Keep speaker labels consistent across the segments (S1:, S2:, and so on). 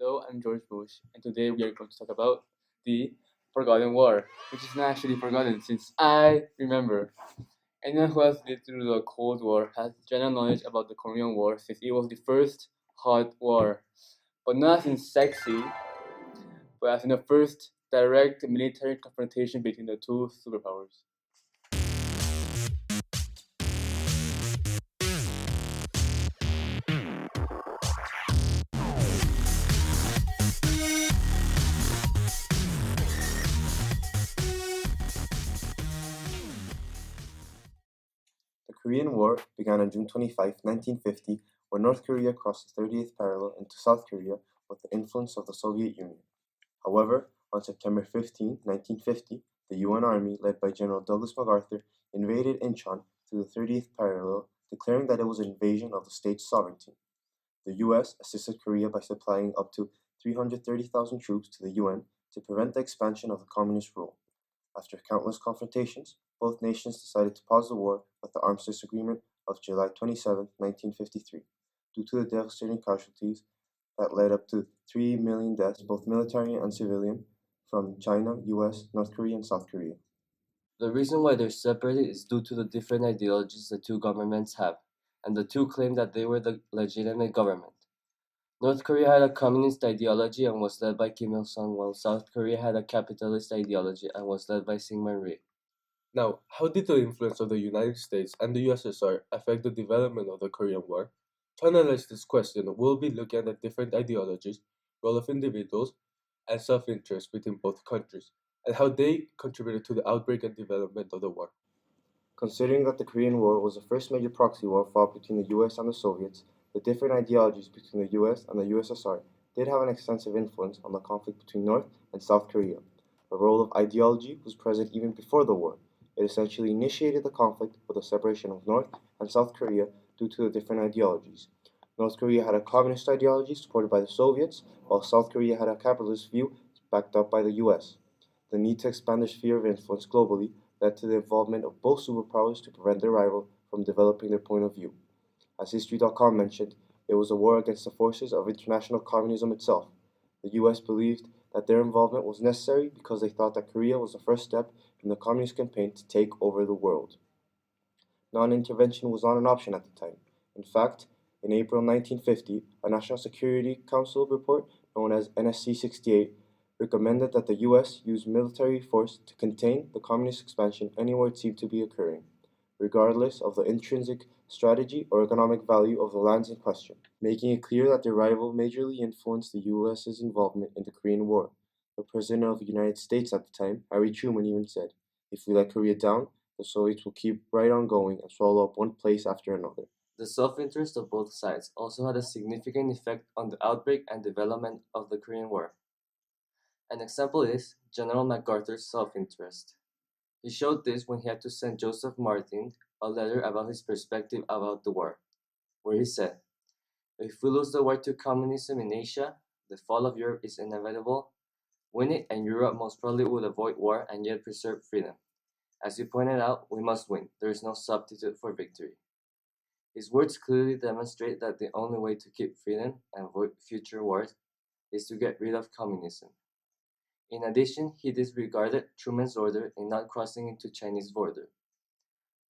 S1: Hello, I'm George Bush, and today we are going to talk about the Forgotten War, which is not actually forgotten since I remember. Anyone who has lived through the Cold War has general knowledge about the Korean War since it was the first hot war, but not as in sexy, but as in the first direct military confrontation between the two superpowers.
S2: The Korean War began on June 25, 1950, when North Korea crossed the 30th parallel into South Korea with the influence of the Soviet Union. However, on September 15, 1950, the UN Army, led by General Douglas MacArthur, invaded Incheon through the 30th parallel, declaring that it was an invasion of the state's sovereignty. The U.S. assisted Korea by supplying up to 330,000 troops to the UN to prevent the expansion of the communist rule. After countless confrontations, both nations decided to pause the war with the Armistice Agreement of July 27, 1953, due to the devastating casualties that led up to 3 million deaths, both military and civilian, from China, U.S., North Korea, and South Korea.
S3: The reason why they're separated is due to the different ideologies the two governments have, and the two claim that they were the legitimate government. North Korea had a communist ideology and was led by Kim Il-sung, while South Korea had a capitalist ideology and was led by Syngman Rhee.
S4: Now, how did the influence of the United States and the USSR affect the development of the Korean War? To analyze this question, we'll be looking at the different ideologies, role of individuals, and self-interest within both countries, and how they contributed to the outbreak and development of the war.
S2: Considering that the Korean War was the first major proxy war fought between the US and the Soviets, the different ideologies between the US and the USSR did have an extensive influence on the conflict between North and South Korea. The role of ideology was present even before the war. It essentially initiated the conflict with the separation of North and South Korea due to the different ideologies. North Korea had a communist ideology supported by the Soviets, while South Korea had a capitalist view backed up by the US. The need to expand their sphere of influence globally led to the involvement of both superpowers to prevent their rival from developing their point of view. As History.com mentioned, it was a war against the forces of international communism itself. The US believed that their involvement was necessary because they thought that Korea was the first step in the communist campaign to take over the world. Non-intervention was not an option at the time. In fact, in April 1950, a National Security Council report known as NSC 68 recommended that the U.S. use military force to contain the communist expansion anywhere it seemed to be occurring, regardless of the intrinsic strategy or economic value of the lands in question, making it clear that their rival majorly influenced the U.S.'s involvement in the Korean War. The President of the United States at the time, Harry Truman, even said, "If we let Korea down, the Soviets will keep right on going and swallow up one place after another."
S3: The self-interest of both sides also had a significant effect on the outbreak and development of the Korean War. An example is General MacArthur's self-interest. He showed this when he had to send Joseph Martin a letter about his perspective about the war, where he said, "If we lose the war to communism in Asia, the fall of Europe is inevitable. Win it and Europe most probably would avoid war and yet preserve freedom. As you pointed out, we must win. There is no substitute for victory." His words clearly demonstrate that the only way to keep freedom and avoid future wars is to get rid of communism. In addition, he disregarded Truman's order in not crossing into Chinese border.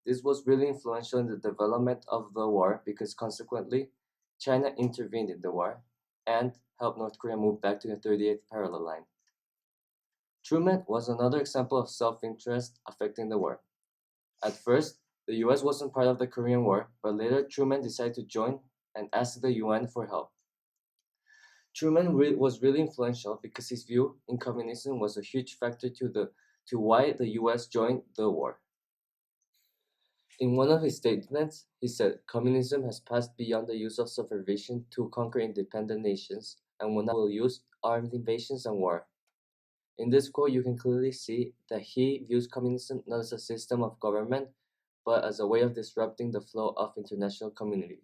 S3: This was really influential in the development of the war because consequently, China intervened in the war and helped North Korea move back to the 38th parallel line. Truman was another example of self-interest affecting the war. At first, the US wasn't part of the Korean War, but later Truman decided to join and ask the UN for help. Truman was really influential because his view in communism was a huge factor to why the US joined the war. In one of his statements, he said, "Communism has passed beyond the use of supervision to conquer independent nations and will use armed invasions and war." In this quote, you can clearly see that he views communism not as a system of government, but as a way of disrupting the flow of international community.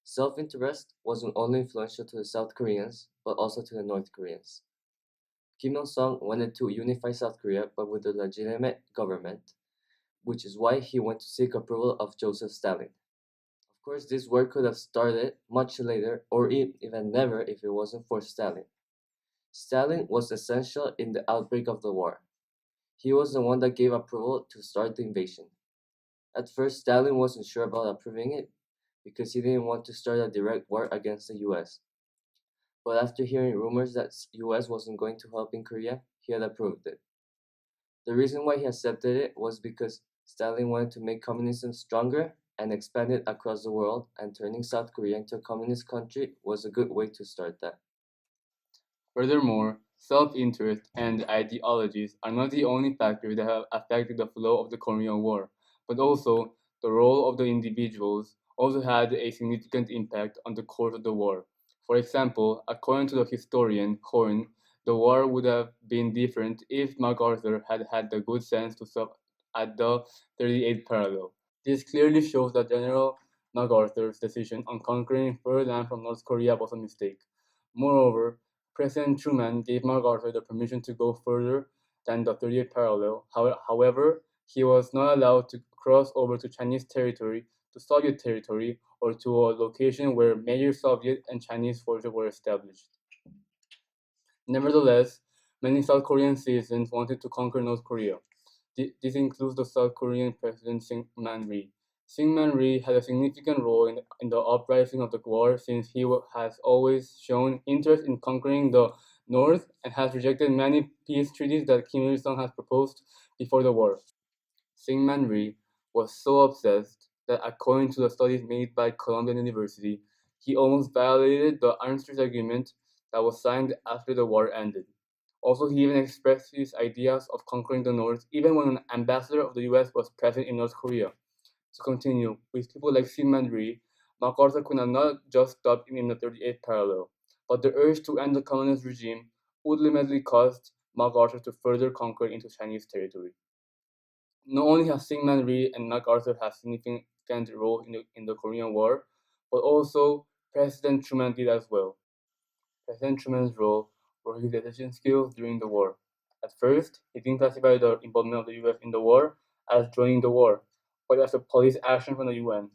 S3: Self-interest wasn't only influential to the South Koreans, but also to the North Koreans. Kim Il-sung wanted to unify South Korea, but with a legitimate government, which is why he went to seek approval of Joseph Stalin. Of course, this war could have started much later or even never if it wasn't for Stalin. Stalin was essential in the outbreak of the war. He was the one that gave approval to start the invasion. At first, Stalin wasn't sure about approving it because he didn't want to start a direct war against the US. But after hearing rumors that US wasn't going to help in Korea, he had approved it. The reason why he accepted it was because Stalin wanted to make communism stronger and expand it across the world, and turning South Korea into a communist country was a good way to start that.
S1: Furthermore, self-interest and ideologies are not the only factors that have affected the flow of the Korean War, but also the role of the individuals also had a significant impact on the course of the war. For example, according to the historian Haan, the war would have been different if MacArthur had had the good sense to stop at the 38th parallel. This clearly shows that General MacArthur's decision on conquering further land from North Korea was a mistake. Moreover, President Truman gave MacArthur the permission to go further than the 38th parallel. However, he was not allowed to cross over to Chinese territory, to Soviet territory, or to a location where major Soviet and Chinese forces were established. Nevertheless, many South Korean citizens wanted to conquer North Korea. This includes the South Korean President Syngman Rhee. Syngman Rhee had a significant role in the uprising of the war since he has always shown interest in conquering the North and has rejected many peace treaties that Kim Il-sung has proposed before the war. Syngman Rhee was so obsessed that, according to the studies made by Columbia University, he almost violated the armistice agreement that was signed after the war ended. Also, he even expressed his ideas of conquering the North even when an ambassador of the US was present in North Korea. To continue, with people like Syngman Rhee, MacArthur could have not just stopped in the 38th parallel, but the urge to end the communist regime ultimately caused MacArthur to further conquer into Chinese territory. Not only has Syngman Rhee and MacArthur had significant role in the Korean War, but also President Truman did as well. President Truman's role were his decision skills during the war. At first, he didn't classify the involvement of the US in the war as joining the war, but as a police action from the UN.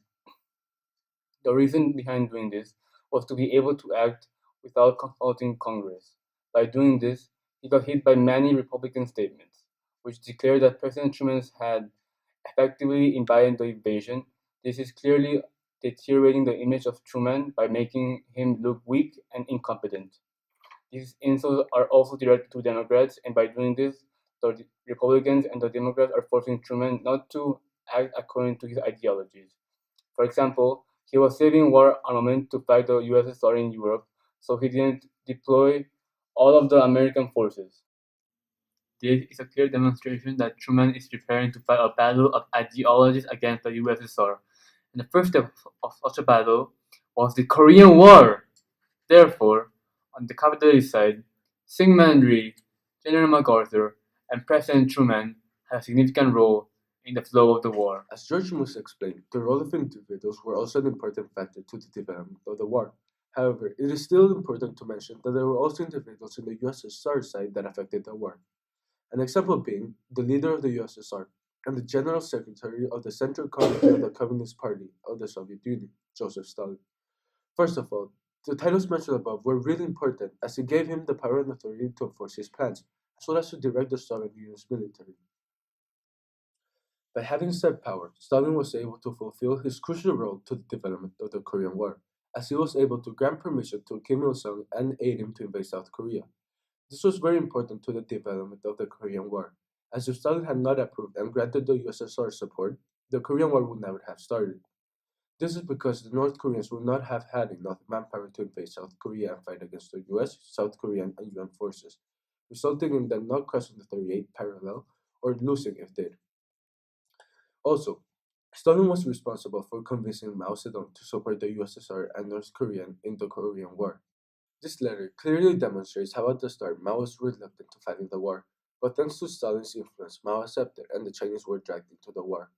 S1: The reason behind doing this was to be able to act without consulting Congress. By doing this, he got hit by many Republican statements, which declared that President Truman had effectively invited the invasion. This is clearly deteriorating the image of Truman by making him look weak and incompetent. These insults are also directed to Democrats, and by doing this, the Republicans and the Democrats are forcing Truman not to act according to his ideologies. For example, he was saving war armament to fight the USSR in Europe, so he didn't deploy all of the American forces. This is a clear demonstration that Truman is preparing to fight a battle of ideologies against the USSR. And the first step of such a battle was the Korean War. Therefore, on the capitalist side, Syngman Rhee, General MacArthur, and President Truman had a significant role in the flow of the war.
S4: As George Moose explained, the role of individuals were also an important factor to the development of the war. However, it is still important to mention that there were also individuals in the USSR side that affected the war. An example being the leader of the USSR and the General Secretary of the Central Committee of the Communist Party of the Soviet Union, Joseph Stalin. First of all, the titles mentioned above were really important as it gave him the power and authority to enforce his plans, as well as to direct the Soviet Union's military. By having said power, Stalin was able to fulfill his crucial role to the development of the Korean War, as he was able to grant permission to Kim Il-sung and aid him to invade South Korea. This was very important to the development of the Korean War, as if Stalin had not approved and granted the USSR support, the Korean War would never have started. This is because the North Koreans would not have had enough manpower to invade South Korea and fight against the US, South Korean, and UN forces, resulting in them not crossing the 38th parallel or losing if did. Also, Stalin was responsible for convincing Mao Zedong to support the USSR and North Korea in the Korean War. This letter clearly demonstrates how at the start Mao was reluctant to fight in the war, but thanks to Stalin's influence, Mao accepted and the Chinese were dragged into the war.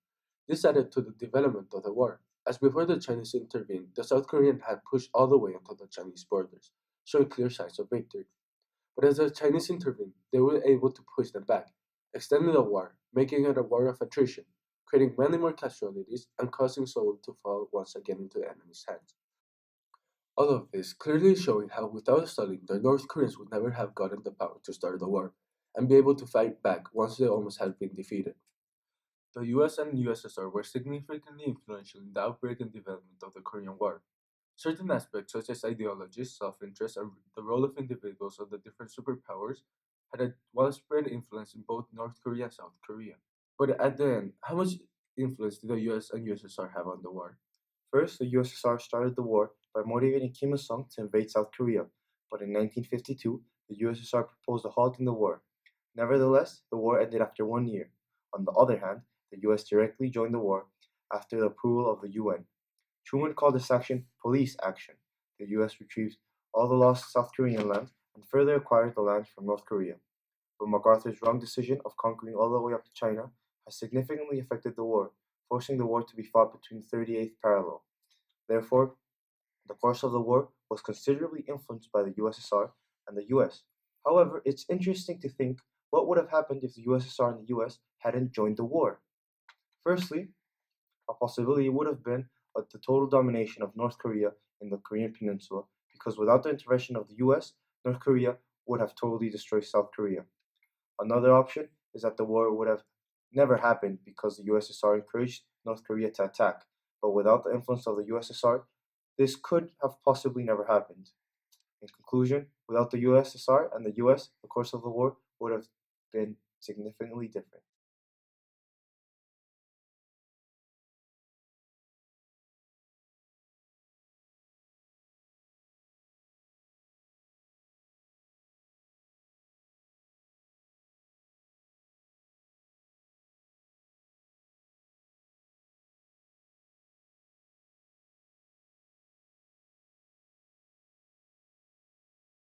S4: This added to the development of the war, as before the Chinese intervened, the South Koreans had pushed all the way into the Chinese borders, showing clear signs of victory. But as the Chinese intervened, they were able to push them back, extending the war, making it a war of attrition, creating many more casualties and causing Seoul to fall once again into the enemy's hands. All of this clearly showing how without Stalin, the North Koreans would never have gotten the power to start the war and be able to fight back once they almost had been defeated. The US and USSR were significantly influential in the outbreak and development of the Korean War. Certain aspects, such as ideologies, self interest, and the role of individuals of the different superpowers, had a widespread influence in both North Korea and South Korea. But at the end, how much influence did the US and USSR have on the war?
S2: First, the USSR started the war by motivating Kim Il sung to invade South Korea, but in 1952, the USSR proposed a halt in the war. Nevertheless, the war ended after 1 year. On the other hand, the US directly joined the war after the approval of the UN. Truman called this action police action. The US retrieved all the lost South Korean land and further acquired the land from North Korea. But MacArthur's wrong decision of conquering all the way up to China has significantly affected the war, forcing the war to be fought between the 38th parallel. Therefore, the course of the war was considerably influenced by the USSR and the US. However, it's interesting to think what would have happened if the USSR and the US hadn't joined the war. Firstly, a possibility would have been the total domination of North Korea in the Korean Peninsula, because without the intervention of the US, North Korea would have totally destroyed South Korea. Another option is that the war would have never happened because the USSR encouraged North Korea to attack, but without the influence of the USSR, this could have possibly never happened. In conclusion, without the USSR and the US, the course of the war would have been significantly different.